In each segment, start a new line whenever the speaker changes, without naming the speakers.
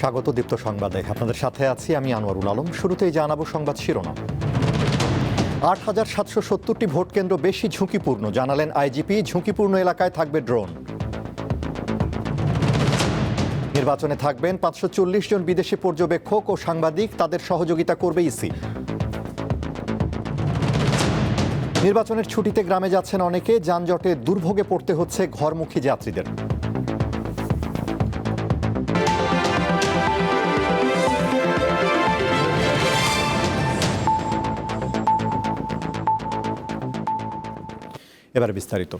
স্বাগত দীপ্ত সংবাদে। আপনাদের সাথে আছি আমি আনোয়ারুল আলম। শুরুতেই জানাবো সংবাদ শিরোনাম। ৮,৭৭০টি ভোট কেন্দ্র বেশি ঝুঁকিপূর্ণ, জানালেন আইজিপি। ঝুঁকিপূর্ণ এলাকায় থাকবে ড্রোন। নির্বাচনে থাকবেন ৫৪০ জন বিদেশি পর্যবেক্ষক ও সাংবাদিক, তাদের সহযোগিতা করবে ইসি। নির্বাচনের ছুটিতে গ্রামে যাচ্ছেন অনেকে, যানজটে দুর্ভোগে পড়তে হচ্ছে ঘরমুখী যাত্রীদের। এবার বিস্তারিত।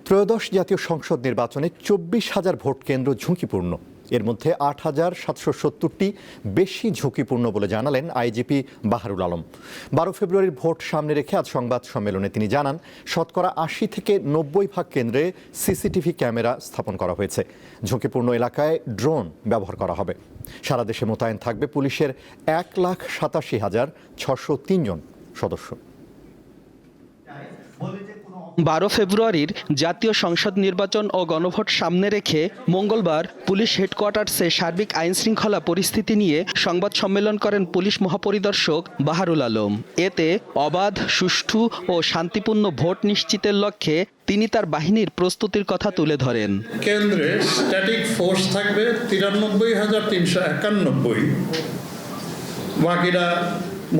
ত্রয়োদশ জাতীয় সংসদ নির্বাচনে ২৪,০০০ ভোট কেন্দ্র ঝুঁকিপূর্ণ। এর মধ্যে ৮,৭৭০টি বেশি ঝুঁকিপূর্ণ বলে জানালেন আইজিপি বাহারুল আলম। ১২ ফেব্রুয়ারির ভোট সামনে রেখে আজ সংবাদ সম্মেলনে তিনি জানান, শতকরা ৮০ থেকে ৯০ কেন্দ্রে সিসিটিভি ক্যামেরা স্থাপন করা হয়েছে। ঝুঁকিপূর্ণ এলাকায় ড্রোন ব্যবহার করা হবে। সারা দেশে মোতায়েন থাকবে পুলিশের ১,৮৭,৬০৩ জন সদস্য।
১২ ফেব্রুয়ারির জাতীয় সংসদ নির্বাচন ও গণভোট সামনে রেখে মঙ্গলবার পুলিশ হেডকোয়ার্টার্সে সার্বিক আইনশৃঙ্খলা পরিস্থিতি নিয়ে সংবাদ সম্মেলন করেন পুলিশ মহাপরিদর্শক বাহারুল আলম। এতে অবাধ, সুষ্ঠু ও শান্তিপূর্ণ ভোট নিশ্চিতের লক্ষ্যে তিনি তার বাহিনীর প্রস্তুতির কথা তুলে ধরেন।
কেন্দ্রে স্ট্যাটিক ফোর্স থাকবে ৯৩,৩৯১, বাকিরা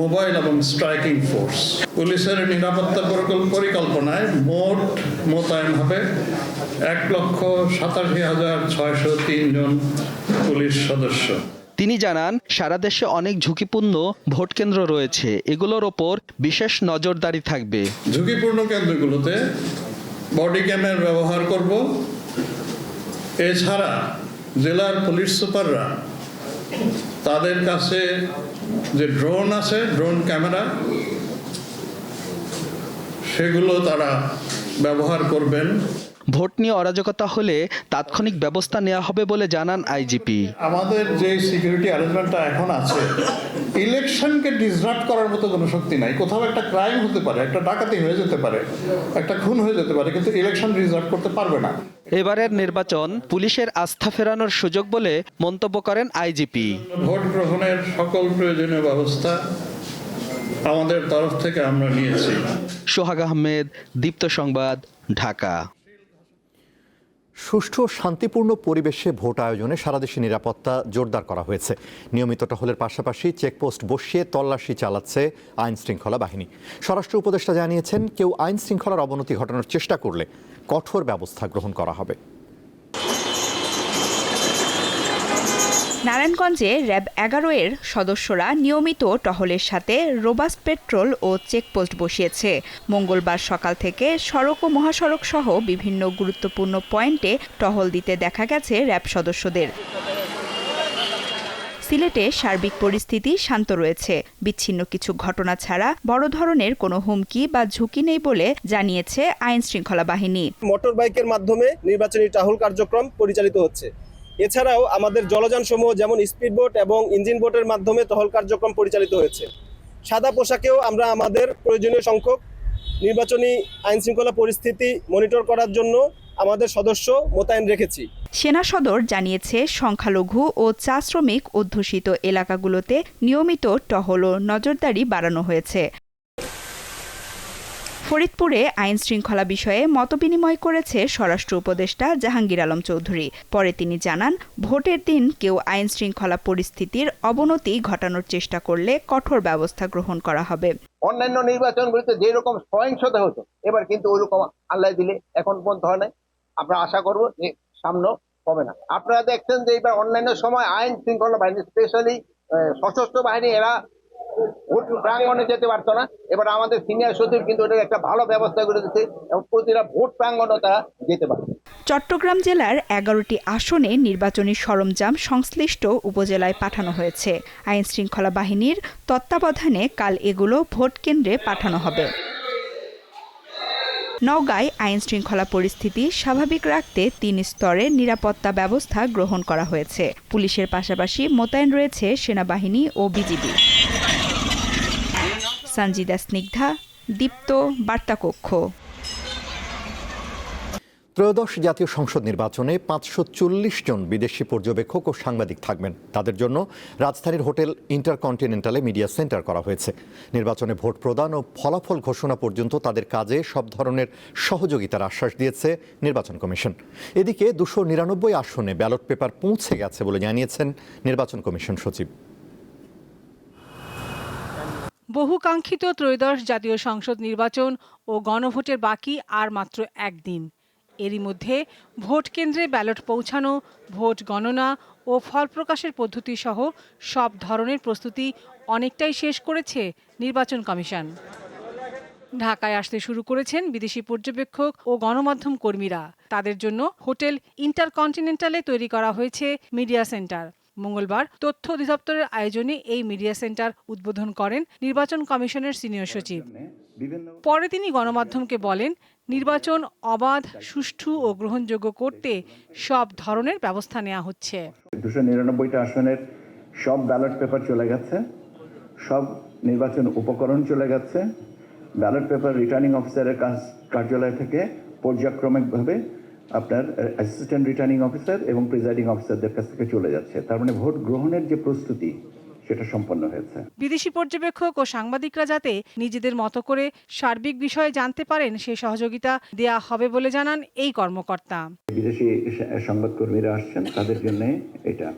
মোবাইল এবং স্ট্রাইকিং ফোর্স। পুলিশের নিরাপত্তা পরিকল্পনায় মোট মোতায়েন হবে ১,৮৭,৬০৩ জন পুলিশ সদস্য।
তিনি জানান, সারা দেশে অনেক ঝুঁকিপূর্ণ ভোট কেন্দ্র রয়েছে, এগুলোর ওপর বিশেষ নজরদারি থাকবে।
ঝুঁকিপূর্ণ কেন্দ্রগুলোতে বডি ক্যামেরা ব্যবহার করব। এছাড়া জেলার পুলিশ সুপাররা তাদের কাছে যে ড্রোন আছে, ড্রোন ক্যামেরা, সেগুলো তারা ব্যবহার করবেন।
ভোট নিয়ে অরাজকতা হলে তাৎক্ষণিক ব্যবস্থা নেওয়া হবে বলে জানান আইজিপি।
আমাদের যে সিকিউরিটি অ্যারেঞ্জমেন্টটা এখন আছে, ইলেকশনকে ডিসরাপ্ট করার মতো কোনো শক্তি নাই। কোথাও একটা ক্রাইম হতে পারে, একটা ডাকাতি হয়ে যেতে পারে, একটা খুন হয়ে যেতে পারে, কিন্তু ইলেকশন ডিসরাপ্ট করতে পারবে না।
এবারের নির্বাচন পুলিশের আস্থা ফেরানোর সুযোগ বলে মন্তব্য করেন আইজিপি।
ভোট গ্রহণের সকল প্রয়োজনীয় ব্যবস্থা আমাদের তরফ থেকে আমরা নিয়েছি।
সোহাগ আহমেদ, দীপ্ত সংবাদ, ঢাকা।
সুষ্ঠু ও শান্তিপূর্ণ পরিবেশে ভোট আয়োজনে সারা দেশে নিরাপত্তা জোরদার করা হয়েছে। নিয়মিত টহলের পাশাপাশি চেকপোস্ট বসিয়ে তল্লাশি চালাচ্ছে আইন শৃঙ্খলা বাহিনী। স্বরাষ্ট্র উপদেষ্টা জানিয়েছেন, কেউ আইন শৃঙ্খলার অবনতি ঘটানোর চেষ্টা করলে কঠোর ব্যবস্থা গ্রহণ করা হবে।
নারায়ণগঞ্জে র্যাব ১১ এর সদস্যরা নিয়মিত টহলের সাথে রোবাস্ট পেট্রোল ও চেকপোস্ট বসিয়েছে। মঙ্গলবার সকাল থেকে সড়ক ও মহাসড়ক সহ বিভিন্ন গুরুত্বপূর্ণ পয়েন্টে টহল দিতে দেখা গেছে র্যাব সদস্যদের। সিলেটে সার্বিক পরিস্থিতি শান্ত রয়েছে। বিচ্ছিন্ন কিছু ঘটনা ছাড়া বড় ধরনের কোনো হুমকি বা ঝুঁকি নেই বলে জানিয়েছে আইন শৃঙ্খলা বাহিনী।
মোটর বাইকের মাধ্যমে নির্বাচনী টহল কার্যক্রম পরিচালিত হচ্ছে। এছাড়াও আমাদের জলযান সমূহ যেমন স্পিড বোট এবং ইঞ্জিন বোটের মাধ্যমে টহল কার্যক্রম পরিচালিত হয়েছে। সাদা পোশাকেও আমরা আমাদের প্রয়োজনীয় সংখ্যক নির্বাচনী আইন শৃঙ্খলা পরিস্থিতি মনিটর করার জন্য আমাদের সদস্য মোতায়েন রেখেছি।
সেনা সদর জানিয়েছে, সংখ্যালঘু ও চা শ্রমিক অধ্যুষিত এলাকাগুলোতে নিয়মিত টহল ও নজরদারি বাড়ানো হয়েছে। ফরিদপুরে আইন শৃঙ্খলা বিষয়ে মতবিনিময় করেছে স্বরাষ্ট্র উপদেষ্টা জাহাঙ্গীর আলম চৌধুরী। পরে তিনি জানান, ভোটের দিন কেউ আইন শৃঙ্খলা পরিস্থিতির অবনতি ঘটানোর চেষ্টা করলে কঠোর ব্যবস্থা গ্রহণ করা হবে।
অন্যান্য নির্বাচনগুলিতে যেরকম সহিংসতা হতো, এবার কিন্তু ওইরকম আল্লাহ দিলে এখন পর্যন্ত হয় নাই। আমরা আশা করব যে সামনে হবে না। আপনারা দেখছেন যে এবার অন্যান্য সময় আইন শৃঙ্খলা বাহিনী, স্পেশালি সশস্ত্র বাহিনী, এরা ভোট প্রাঙ্গণে যেতে পারতো না। এবার আমাদের সিনিয়র সচিব কিন্তু এটার একটা ভালো ব্যবস্থা করে দিচ্ছে এবং প্রতিটা ভোট প্রাঙ্গণে তারা যেতে পারবে।
চট্টগ্রাম জেলার ১১টি আসনে নির্বাচনী সরঞ্জাম সংশ্লিষ্ট উপজেলায় পাঠানো হয়েছে। আইন শৃঙ্খলা বাহিনীর তত্ত্বাবধানে কাল এগুলো ভোট কেন্দ্রে পাঠানো হবে। নওগাঁয় আইন শৃঙ্খলা পরিস্থিতি স্বাভাবিক রাখতে ৩ স্তরের নিরাপত্তা ব্যবস্থা গ্রহণ করা হয়েছে। পুলিশের পাশাপাশি মোতায়েন রয়েছে সেনাবাহিনী ও বিজিবি। সঞ্জিদা স্নিগ্ধা, দীপ্ত বার্তা কক্ষ।
ত্রয়োদশ জাতীয় সংসদ নির্বাচনে 540 জন বিদেশি পর্যবেক্ষক ও সাংবাদিক থাকবেন। তাদের জন্য রাজধানীর হোটেল ইন্টারকন্টিনেন্টালে মিডিয়া সেন্টার করা হয়েছে। নির্বাচনে ভোট প্রদান ও ফলাফল ঘোষণা পর্যন্ত তাদের কাজে সব ধরনের সহযোগিতার আশ্বাস দিয়েছে নির্বাচন কমিশন। এদিকে 299 আসনে ব্যালট পেপার পৌঁছে গেছে বলে জানিয়েছেন নির্বাচন কমিশন সচিব।
বহুকাঙ্ক্ষিত ত্রয়োদশ জাতীয় সংসদ নির্বাচন ও গণভোটের বাকি আর মাত্র একদিন। এরই মধ্যে ভোট কেন্দ্রে ব্যালট পৌঁছানো, ভোট গণনা ও ফল প্রকাশের পদ্ধতি সহ সব ধরনের প্রস্তুতি অনেকটাই শেষ করেছে নির্বাচন কমিশন। ঢাকায় আসতে শুরু করেছেন বিদেশি পর্যবেক্ষক ও গণমাধ্যম কর্মীরা। তাদের জন্য হোটেল ইন্টারকন্টিনেন্টালে তৈরি করা হয়েছে মিডিয়া সেন্টার। মঙ্গলবার তথ্য অধিদপ্তরের আয়োজনে এই মিডিয়া সেন্টার উদ্বোধন করেন নির্বাচন কমিশনের সিনিয়র সচিব। পরে তিনি গণমাধ্যমকে বলেন, নির্বাচন অবাধ, সুষ্ঠু ও গ্রহণযোগ্য করতে সব ধরনের ব্যবস্থা নেওয়া হচ্ছে।
299টা আসনের সব ব্যালট পেপার চলে গেছে, সব নির্বাচন উপকরণ চলে গেছে। ব্যালট পেপার রিটার্নিং অফিসারের কার্যালয় থেকে পর্যায়ক্রমিকভাবে আপনার অ্যাসিস্ট্যান্ট রিটার্নিং অফিসার এবং প্রিজাইডিং অফিসারদের কাছ থেকে চলে যাচ্ছে। তার মানে ভোট গ্রহণের যে প্রস্তুতি সেটা সম্পন্ন হয়েছে।
বিদেশি পর্যবেক্ষক ও সাংবাদিকরা যাতে নিজেদের মতো করে সার্বিক বিষয়ে জানতে পারেন সে সহযোগিতা দেয়া হবে বলে জানান এই কর্মকর্তা।
বিদেশি সংবাদকর্মীরা আসছেন, তাদের জন্য এটা,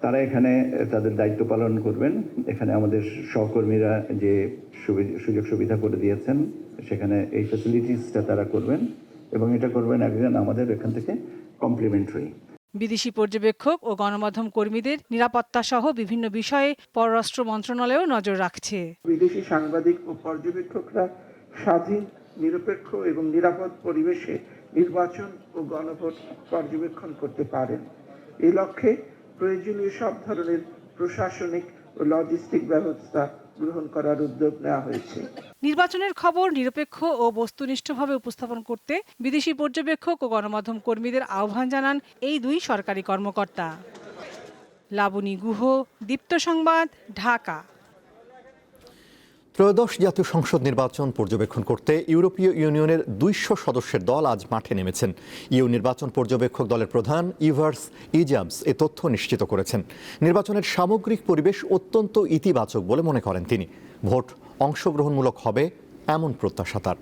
তারা এখানে তাদের দায়িত্ব পালন করবেন। এখানে আমাদের সহকর্মীরা যে সুযোগ সুবিধা করে দিয়েছেন, সেখানে এই ফ্যাসিলিটিসটা তারা করবেন এবং এটা করবেন একজন আমাদের এখান থেকে কমপ্লিমেন্টারি।
বিদেশি পর্যবেক্ষক ও গণমাধ্যম কর্মীদের নিরাপত্তা সহ বিভিন্ন বিষয়ে পররাষ্ট্র মন্ত্রণালয়ও নজর রাখছে।
বিদেশি সাংবাদিক ও পর্যবেক্ষকরা স্বাধীন, নিরপেক্ষ এবং নিরাপদ পরিবেশে নির্বাচন ও গণভোট পর্যবেক্ষণ করতে পারেন। এই লক্ষ্যে প্রয়োজনীয় সব ধরনের প্রশাসনিক ও লজিস্টিক ব্যবস্থা গ্রহণ করার উদ্যোগ নেওয়া হয়েছে।
নির্বাচনের খবর নিরপেক্ষ ও বস্তুনিষ্ঠভাবে উপস্থাপন করতে বিদেশি পর্যবেক্ষক ও গণমাধ্যম কর্মীদের আহ্বান জানান এই দুই সরকারি কর্মকর্তা। লাবণী গুহ, দীপ্ত সংবাদ, ঢাকা।
ত্রয়োদশ জাতীয় সংসদ নির্বাচন পর্যবেক্ষণ করতে ইউরোপীয় ইউনিয়নের 200 সদস্যের দল আজ মাঠে নেমেছেন। ইউ নির্বাচন পর্যবেক্ষক দলের প্রধান ইভার্স ইজামস এ তথ্য নিশ্চিত করেছেন। নির্বাচনের সামগ্রিক পরিবেশ অত্যন্ত ইতিবাচক বলে মনে করেন তিনি। ভোট অংশগ্রহণমূলক হবে এমন প্রত্যাশা তার।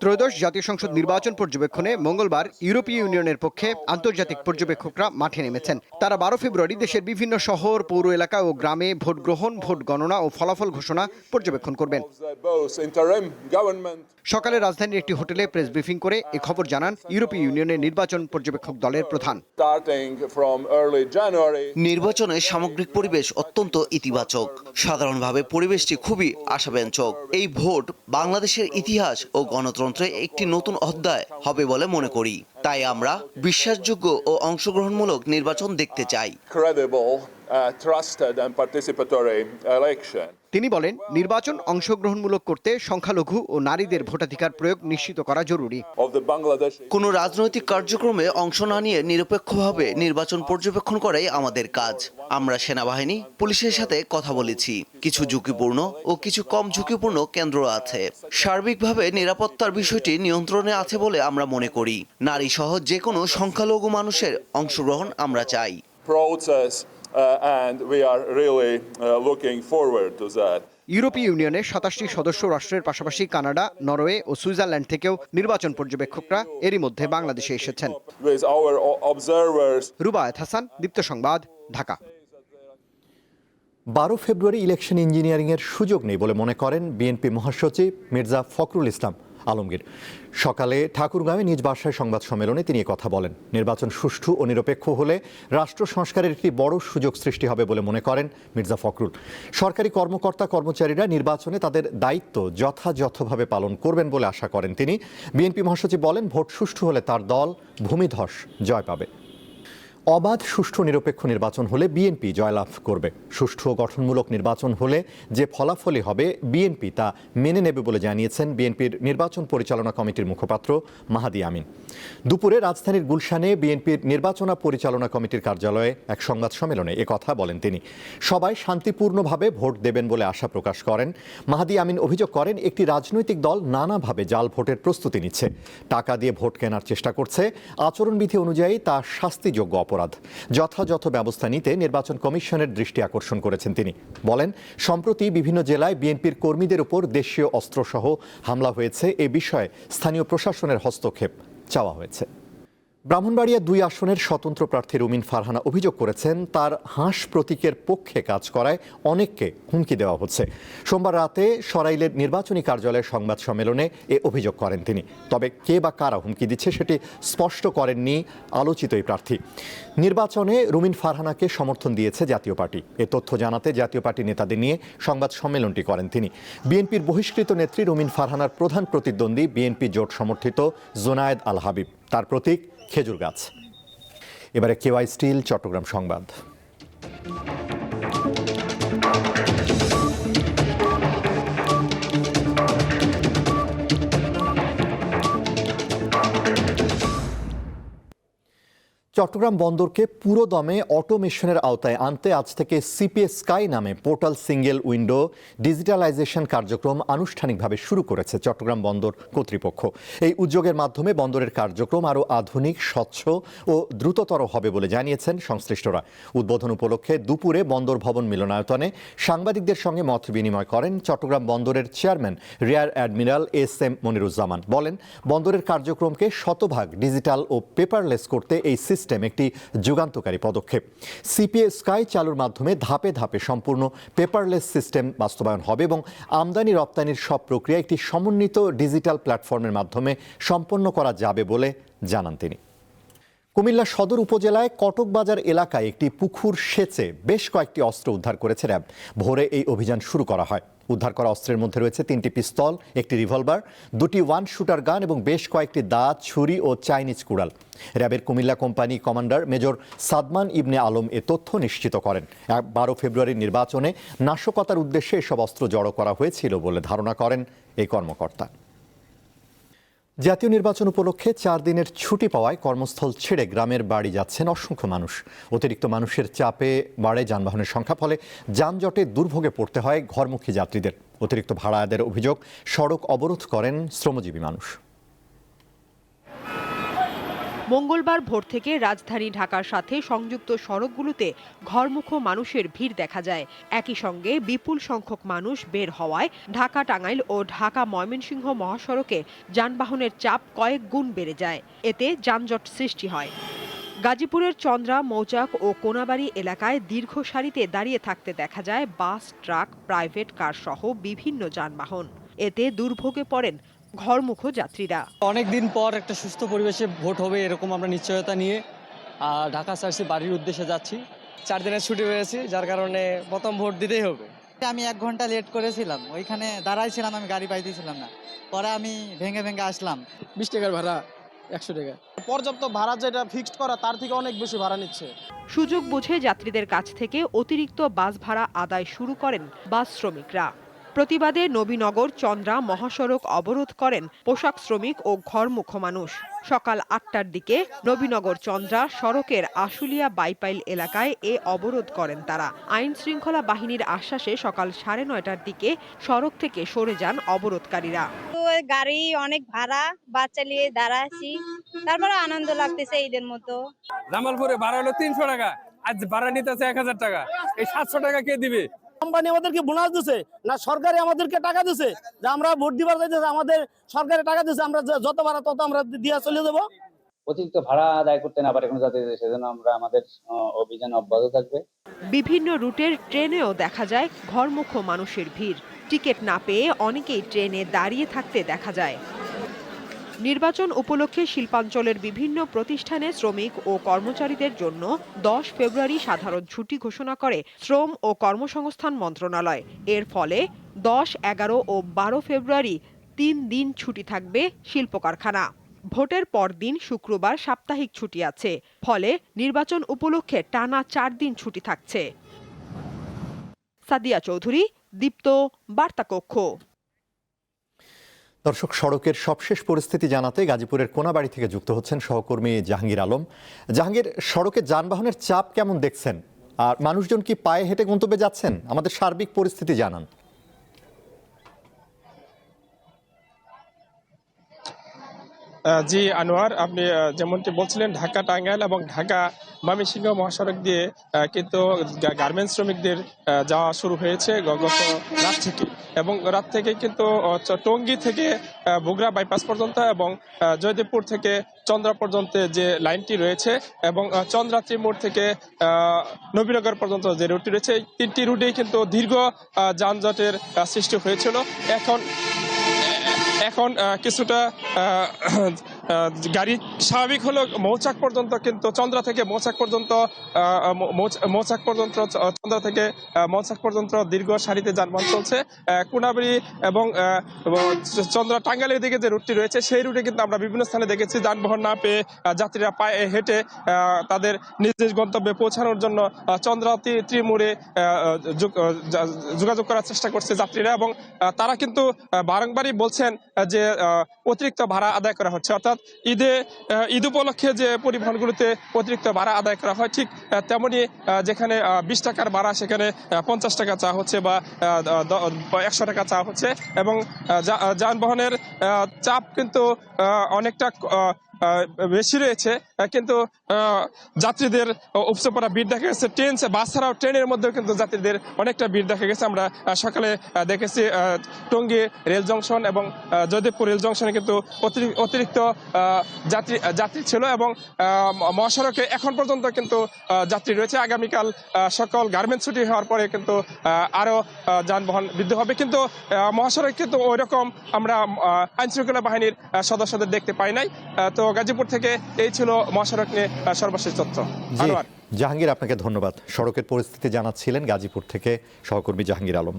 ত্রয়োদশ জাতীয় সংসদ নির্বাচন পর্যবেক্ষণে মঙ্গলবার ইউরোপীয় ইউনিয়নের পক্ষে আন্তর্জাতিক পর্যবেক্ষকরা মাঠে নেমেছেন। তারা 12 ফেব্রুয়ারি দেশের বিভিন্ন শহর, পৌর এলাকা ও গ্রামে ভোট গ্রহণ, ভোট গণনা ও ফলাফল ঘোষণা পর্যবেক্ষণ করবেন। সকালে রাজধানীর একটি হোটেলে প্রেস ব্রিফিং করে এ খবর জানান ইউরোপীয় ইউনিয়নের নির্বাচন পর্যবেক্ষক দলের প্রধান।
নির্বাচনের সামগ্রিক পরিবেশ অত্যন্ত ইতিবাচক। সাধারণভাবে পরিবেশটি খুবই আশাব্যঞ্জক। এই ভোট বাংলাদেশের ইতিহাস ও গণতন্ত্রে একটি নতুন অধ্যায় হবে বলে মনে করি। তাই আমরা বিশ্বাসযোগ্য ও অংশগ্রহণমূলক নির্বাচন দেখতে চাই।
তিনি বলেন, নির্বাচন অংশগ্রহণমূলক করতে সংখ্যালঘু ও নারীদের ভোটাধিকার প্রয়োগ নিশ্চিত করা জরুরি।
কোনো রাজনৈতিক কার্যক্রমে অংশ না নিয়ে নিরপেক্ষভাবে নির্বাচন পর্যবেক্ষণ করাই আমাদের কাজ। আমরা সেনাবাহিনী, পুলিশের সাথে কথা বলেছি। কিছু ঝুঁকিপূর্ণ ও কিছু কম ঝুঁকিপূর্ণ কেন্দ্র আছে। সার্বিকভাবে নিরাপত্তার বিষয়টি নিয়ন্ত্রণে আছে বলে আমরা মনে করি। নারী সহ যে কোনো সংখ্যালঘু মানুষের অংশগ্রহণ আমরা চাই।
ইউরোপীয় ইউনিয়নের 27টি সদস্য রাষ্ট্রের পাশাপাশি কানাডা, নরওয়ে ও সুইজারল্যান্ড থেকেও নির্বাচন পর্যবেক্ষকরা এরই মধ্যে বাংলাদেশে এসেছেন। রুবায়েত হাসান, দীপ্ত সংবাদ, ঢাকা।
12 ফেব্রুয়ারি ইলেকশন ইঞ্জিনিয়ারিংয়ের সুযোগ নেই বলে মনে করেন বিএনপি মহাসচিব মির্জা ফখরুল ইসলাম আলমগীর। সকালে ঠাকুরগাঁওয়ে নিজ বাসায় সংবাদ সম্মেলনে তিনি কথা বলেন। নির্বাচন সুষ্ঠু ও নিরপেক্ষ হলে রাষ্ট্র সংস্কারের একটি বড় সুযোগ সৃষ্টি হবে বলে মনে করেন মির্জা ফখরুল। সরকারি কর্মকর্তা কর্মচারীরা নির্বাচনে তাদের দায়িত্ব যথাযথভাবে পালন করবেন বলে আশা করেন তিনি। বিএনপি মহাসচিব বলেন, ভোট সুষ্ঠু হলে তার দল ভূমিধস জয় পাবে। অবাধ, সুষ্ঠু, নিরপেক্ষ নির্বাচন হলে বিএনপি জয়লাভ করবে। সুষ্ঠু ও গঠনমূলক নির্বাচন হলে যে ফলাফলই হবে বিএনপি তা মেনে নেবে বলে জানিয়েছেন বিএনপির নির্বাচন পরিচালনা কমিটির মুখপাত্র মাহাদি আমিন। দুপুরে রাজধানীর গুলশানে বিএনপির নির্বাচন পরিচালনা কমিটির কার্যালয়ে এক সংবাদ সম্মেলনে একথা বলেন তিনি। সবাই শান্তিপূর্ণভাবে ভোট দেবেন বলে আশা প্রকাশ করেন। মাহাদি আমিন অভিযোগ করেন, একটি রাজনৈতিক দল নানাভাবে জাল ভোটের প্রস্তুতি নিচ্ছে, টাকা দিয়ে ভোট কেনার চেষ্টা করছে। আচরণবিধি অনুযায়ী তা শাস্তিযোগ্য অপরাধ। যথাযথ ব্যবস্থা নিতে নির্বাচন কমিশনের দৃষ্টি আকর্ষণ করেছেন তিনি। বলেন, সম্প্রতি বিভিন্ন জেলায় বিএনপির কর্মীদের উপর দেশীয় অস্ত্রসহ হামলা হয়েছে। এ বিষয়ে স্থানীয় প্রশাসনের হস্তক্ষেপ চাওয়া হয়েছে। ব্রাহ্মণবাড়িয়া 2 আসনের স্বতন্ত্র প্রার্থী রুমিন ফারহানা অভিযোগ করেছেন, তার হাঁস প্রতীকের পক্ষে কাজ করায় অনেককে হুমকি দেওয়া হচ্ছে। সোমবার রাতে সরাইলের নির্বাচনী কার্যালয়ের সংবাদ সম্মেলনে এ অভিযোগ করেন তিনি। তবে কে বা কারা হুমকি দিচ্ছে সেটি স্পষ্ট করেননি আলোচিত এই প্রার্থী। নির্বাচনে রুমিন ফারহানাকে সমর্থন দিয়েছে জাতীয় পার্টি। এ তথ্য জানাতে জাতীয় পার্টি নেতাদের নিয়ে সংবাদ সম্মেলনটি করেন তিনি। বিএনপির বহিষ্কৃত নেত্রী রুমিন ফারহানার প্রধান প্রতিদ্বন্দ্বী বিএনপি জোট সমর্থিত জোনায়েদ আল হাবিব, তার প্রতীক খেজুর গাছ। এবারে কেওয়াই স্টিল চট্টগ্রাম সংবাদ। চট্টগ্রাম বন্দরকে পুরো দমে অটোমেশনের আওতায় আনতে আজ থেকে সিপিএস স্কাই নামে পোর্টাল সিঙ্গেল উইন্ডো ডিজিটালাইজেশন কার্যক্রম আনুষ্ঠানিকভাবে শুরু করেছে চট্টগ্রাম বন্দর কর্তৃপক্ষ। এই উদ্যোগের মাধ্যমে বন্দরের কার্যক্রম আরও আধুনিক, স্বচ্ছ ও দ্রুততর হবে বলে জানিয়েছেন সংশ্লিষ্টরা। উদ্বোধন উপলক্ষে দুপুরে বন্দর ভবন মিলনায়তনে সাংবাদিকদের সঙ্গে মত বিনিময় করেন চট্টগ্রাম বন্দরের chairman rear admiral SM. Moniruzzaman. বলেন, বন্দরের কার্যক্রমকে শতভাগ ডিজিটাল ও পেপারলেস করতে এই সিস্টেম একটি যুগান্তকারী পদক্ষেপ। সিপিএস স্কাই চালুর মাধ্যমে ধাপে ধাপে সম্পূর্ণ পেপারলেস সিস্টেম বাস্তবায়ন হবে এবং আমদানি রপ্তানির সব প্রক্রিয়া একটি সমন্বিত ডিজিটাল প্ল্যাটফর্মের মাধ্যমে সম্পন্ন করা যাবে বলে জানান তিনি। কুমিল্লা সদর উপজেলায় কটকবাজার এলাকায় একটি পুকুর সেচে বেশ কয়েকটি অস্ত্র উদ্ধার করেছে র্যাব। ভোরে এই অভিযান শুরু করা হয়। উদ্ধার করা অস্ত্রের মধ্যে রয়েছে 3টি পিস্তল, একটি রিভলভার, 2টি 1 শুটার গান এবং বেশ কয়েকটি দা, ছুরি ও চাইনিজ কুড়াল। র্যাবের Comilla company commander major Sadman Ibne Alam এ তথ্য নিশ্চিত করেন। 12 ফেব্রুয়ারির নির্বাচনে নাশকতার উদ্দেশ্যে এসব অস্ত্র জড়ো করা হয়েছিল বলে ধারণা করেন এই কর্মকর্তা। জাতীয় নির্বাচন উপলক্ষে 4 দিনের ছুটি পাওয়ায় কর্মস্থল ছেড়ে গ্রামের বাড়ি যাচ্ছেন অসংখ্য মানুষ। অতিরিক্ত মানুষের চাপে বাড়ে যানবাহনের সংখ্যা, ফলে যানজটে দুর্ভোগে পড়তে হয় ঘরমুখী যাত্রীদের। অতিরিক্ত ভাড়া আদায়ের অভিযোগ, সড়ক অবরোধ করেন শ্রমজীবী মানুষ।
মঙ্গলবার ভোর থেকে রাজধানী ঢাকার সাথে সংযুক্ত সড়কগুলোতে ঘরমুখো মানুষের ভিড় দেখা যায়। একই সঙ্গে বিপুল সংখ্যক মানুষ বের হওয়ায় ঢাকা টাঙ্গাইল ও ঢাকা ময়মনসিংহ মহাসড়কে যানবাহনের চাপ কয়েক গুণ বেড়ে যায়। এতে যানজট সৃষ্টি হয়। গাজীপুরের চন্দ্রা, মৌচাক ও কোনাবাড়ি এলাকায় দীর্ঘ সারিতে দাঁড়িয়ে থাকতে দেখা যায় বাস, ট্রাক, প্রাইভেট কার সহ বিভিন্ন যানবাহন। এতে দুর্ভোগে পড়েন ঘরমুখো যাত্রীরা।
অনেকদিন পর একটা সুস্থ পরিবেশে ভোট হবে এরকম আমরা নিশ্চয়তা নিয়ে ঢাকা ছাড়ছি, বাড়ির উদ্দেশ্যে যাচ্ছি। 4 দিনের ছুটি পেয়েছি, যার কারণে প্রথম ভোট দিতেই হবে।
আমি 1 ঘন্টা লেট করেছিলাম, ওইখানে দাঁড়াইছিলাম, আমি গাড়ি পাইতেছিলাম না, পরে আমি ভেঙে ভেঙে আসলাম।
20 টাকার ভাড়া 100 টাকা।
পর্যাপ্ত ভাড়া যেটা ফিক্সড করা তার থেকে অনেক বেশি ভাড়া নিচ্ছে।
সুযোগ বুঝে যাত্রীদের কাছ থেকে অতিরিক্ত বাস ভাড়া আদায় শুরু করেন বাস শ্রমিকরা। প্রতিবাদে নবীনগর চন্দ্রা মহাসড়ক অবরোধ করেন পোশাক শ্রমিক ও ঘরমুখো মানুষ। সকাল 8টার দিকে নবীনগর চন্দ্রা সড়কের আশুলিয়া বাইপাইল এলাকায় এ অবরোধ করেন তারা। আইন শৃঙ্খলা বাহিনীর আশ্বাসে সকাল 9:30টার দিকে সড়ক থেকে সরে যান অবরোধকারীরা।
গাড়ি অনেক ভাড়া, বাচ্চা নিয়ে দাঁড়াচ্ছি, তারপরে আনন্দ লাগতেছে ঈদের মতো।
জামালপুরে ভাড়া হলো 300 টাকা, আজ ভাড়া নিতেছে 1000 টাকা। এই 700 টাকা কে দিবে?
কোম্পানি আমাদেরকে বোনাস দিছে না সরকারে আমাদেরকে টাকা দিছে যে আমরা ভোট দিবার যাইতেছি, আমাদের সরকারে টাকা দিছে, আমরা যত ভাড়া তত আমরা দিয়ে চলে যাব।
অতিরিক্ত ভাড়া আদায় করতে না পারে কোনো যাত্রী, সেজন্য আমরা আমাদের অভিযান অব্যাহত থাকবে।
বিভিন্ন রুটের ট্রেনেও দেখা যায় ঘরমুখো মানুষের ভিড়। টিকিট না পেয়ে অনেকেই ট্রেনে দাঁড়িয়ে থাকতে দেখা যায়। নির্বাচন উপলক্ষে শিল্পাঞ্চলের বিভিন্ন প্রতিষ্ঠানে শ্রমিক ও কর্মচারীদের জন্য 10 ফেব্রুয়ারি সাধারণ ছুটি ঘোষণা করে শ্রম ও কর্মসংস্থান মন্ত্রণালয়। এর ফলে 10, 11 ও 12 ফেব্রুয়ারি 3 দিন ছুটি থাকবে শিল্প কারখানা। ভোটের পরদিন শুক্রবার সাপ্তাহিক ছুটি আছে, ফলে নির্বাচন উপলক্ষে টানা 4 দিন ছুটি থাকছে। সাদিয়া চৌধুরী, দীপ্ত, বার্তাকক্ষ।
দর্শক, সড়কের সবশেষ পরিস্থিতি জানাতে গাজীপুরের কোনাবাড়ি থেকে যুক্ত হচ্ছেন সহকর্মী জাহাঙ্গীর আলম। জাহাঙ্গীর, সড়কে যানবাহনের চাপ কেমন দেখছেন, আর মানুষজন কি পায়ে হেঁটে গন্তব্যে যাচ্ছেন? আমাদের সার্বিক পরিস্থিতি জানান।
জি আনোয়ার, আপনি যেমনটি বলছিলেন, ঢাকা টাঙ্গাইল এবং ঢাকা ময়মনসিংহ মহাসড়ক দিয়ে কিন্তু গার্মেন্টস শ্রমিকদের যাওয়া শুরু হয়েছে গত রাত থেকে, এবং রাত থেকে কিন্তু টঙ্গী থেকে বগুড়া বাইপাস পর্যন্ত এবং জয়দেবপুর থেকে চন্দ্রা পর্যন্ত যে লাইনটি রয়েছে এবং চন্দ্রাত্রী মোড় থেকে নবীনগর পর্যন্ত যে রুটটি রয়েছে, এই 3টি রুটেই কিন্তু দীর্ঘ যানজটের সৃষ্টি হয়েছিল। এখন কিছুটা গাড়ি স্বাভাবিক হলো মৌচাক পর্যন্ত, কিন্তু চন্দ্রা থেকে মৌচাক পর্যন্ত চন্দ্রা থেকে মৌচাক পর্যন্ত দীর্ঘ সারিতে যানবাহন চলছে। কোনাবাড়ি এবং চন্দ্রা টাঙ্গাইলের দিকে যে রুটটি রয়েছে, সেই রুটে কিন্তু আমরা বিভিন্ন স্থানে দেখেছি যানবাহন না পেয়ে যাত্রীরা পায়ে হেঁটে তাদের নিজ নিজ গন্তব্যে পৌঁছানোর জন্য চন্দ্রা ত্রিমোড়ে যোগাযোগ করার চেষ্টা করছে যাত্রীরা, এবং তারা কিন্তু বারংবারই বলছেন যে অতিরিক্ত ভাড়া আদায় করা হচ্ছে। অর্থাৎ ঈদ উপলক্ষে যে পরিবহনগুলোতে অতিরিক্ত ভাড়া আদায় করা হয়, ঠিক তেমনি যেখানে 20 টাকার ভাড়া সেখানে 50 টাকা চাওয়া হচ্ছে বা 100 টাকা চাওয়া হচ্ছে, এবং যানবাহনের চাপ কিন্তু অনেকটা বেশি রয়েছে, কিন্তু যাত্রীদের উপচে পড়া ভিড় দেখা গেছে। বাস ছাড়াও ট্রেনের মধ্যেও কিন্তু যাত্রীদের অনেকটা ভিড় দেখা গেছে। আমরা সকালে দেখেছি টঙ্গী রেল জংশন এবং জয়দেবপুর রেল জংশনে কিন্তু অতিরিক্ত যাত্রী ছিল, এবং মহাসড়কে এখন পর্যন্ত কিন্তু যাত্রী রয়েছে। আগামীকাল সকল গার্মেন্টস ছুটি হওয়ার পরে কিন্তু আরও যানবাহন বৃদ্ধি হবে, কিন্তু মহাসড়ক কিন্তু ওই রকম আমরা আইনশৃঙ্খলা বাহিনীর সদস্যদের দেখতে পাই নাই। তো গাজীপুর থেকে এই ছিল মহাসড়ক নিয়ে সর্বশেষ তথ্য।
জাহাঙ্গীর, আপনাকে ধন্যবাদ। সড়কের পরিস্থিতি জানাচ্ছিলেন গাজীপুর থেকে সহকর্মী জাহাঙ্গীর আলম।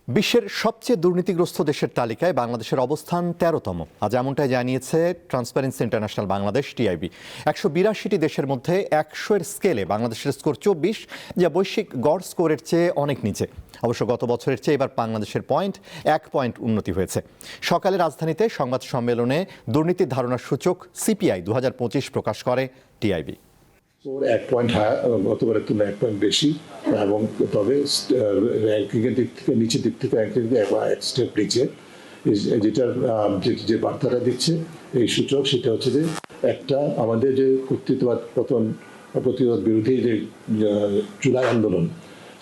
বিশ্বের সবচেয়ে দুর্নীতিগ্রস্ত দেশের তালিকায় বাংলাদেশের অবস্থান 13তম। আজ এমনটাই জানিয়েছে ট্রান্সপারেন্সি ইন্টারন্যাশনাল বাংলাদেশ, টিআইবি। 182টি দেশের মধ্যে 100-এর স্কেলে বাংলাদেশের স্কোর 24, যা বৈশ্বিক গড় স্কোরের চেয়ে অনেক নিচে। অবশ্য গত বছরের চেয়ে এবার বাংলাদেশের এক পয়েন্ট উন্নতি হয়েছে। সকালে রাজধানীতে সংবাদ সম্মেলনে দুর্নীতির ধারণার সূচক সিপিআই 2025 প্রকাশ করে টিআইবি।
1 পয়েন্ট গতবারের তুলনায় 1 পয়েন্ট বেশি, এবং তবে র্যাঙ্কিংয়ের দিক থেকে নিচের দিক থেকে র্যাঙ্কিং এক স্টেপ নিচে। যেটার যে বার্তাটা দিচ্ছে এই সূচক, সেটা হচ্ছে যে একটা আমাদের যে কর্তৃত্ববাদ প্রতিরোধ বিরোধী যে জুলাই আন্দোলন,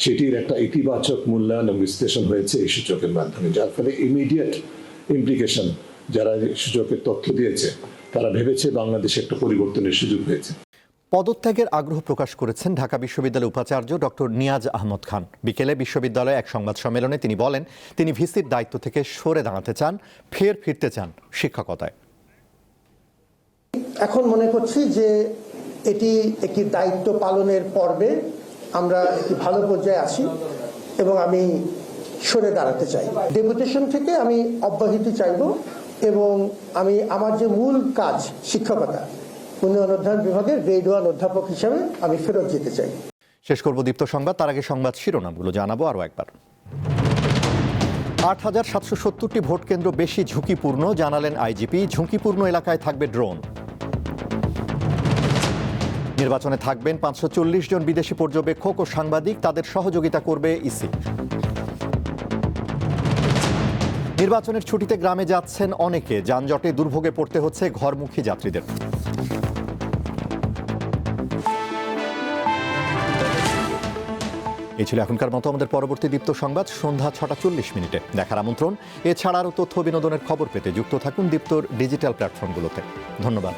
সেটির একটা ইতিবাচক মূল্যায়ন এবং বিশ্লেষণ হয়েছে এই সূচকের মাধ্যমে, যার ফলে ইমিডিয়েট ইমপ্লিকেশন যারা সূচকের তথ্য দিয়েছে তারা ভেবেছে বাংলাদেশে একটা পরিবর্তনের সুযোগ হয়েছে।
পদত্যাগের আগ্রহ প্রকাশ করেছেন ঢাকা বিশ্ববিদ্যালয়ের উপাচার্য ডক্টর নিয়াজ আহমদ খান। বিকেলে বিশ্ববিদ্যালয়ে এক সংবাদ সম্মেলনে তিনি বলেন, তিনি ভিসির দায়িত্ব থেকে সরে দাঁড়াতে চান, ফিরতে চান শিক্ষকতায়।
এখন মনে করছি যে এটি একটি দায়িত্ব পালনের পর্বে আমরা একটি ভালো পর্যায়ে আছি, এবং আমি সরে দাঁড়াতে চাই। ডেপুটেশন থেকে আমি অব্যাহতি চাইব, এবং আমি আমার যে মূল কাজ শিক্ষকতা, উন্নয়ন অধ্যয়ন বিভাগের গ্রেড 1 অধ্যাপক হিসেবে আমি ফেরত যেতে চাই।
শেষ করব দীপ্ত সংবাদ, তার আগে সংবাদ শিরোনামগুলো জানাবো আরও একবার। 8770টি ভোট কেন্দ্র বেশি ঝুঁকিপূর্ণ জানালেন আইজিপি। ঝুঁকিপূর্ণ এলাকায় থাকবে ড্রোন। নির্বাচনে থাকবেন 540 জন বিদেশি পর্যবেক্ষক ও সাংবাদিক, তাদের সহযোগিতা করবে ইসি। নির্বাচনের ছুটিতে গ্রামে যাচ্ছেন অনেকে, যানজটে দুর্ভোগে পড়তে হচ্ছে ঘরমুখী যাত্রীদের। এই ছিল এখনকার মতো আমাদের পরবর্তী দীপ্ত সংবাদ সন্ধ্যা 6টা 40 দেখার আমন্ত্রণ। এছাড়া আরও তথ্য বিনোদনের খবর পেতে যুক্ত থাকুন দীপ্তর ডিজিটাল প্ল্যাটফর্মগুলোতে। ধন্যবাদ।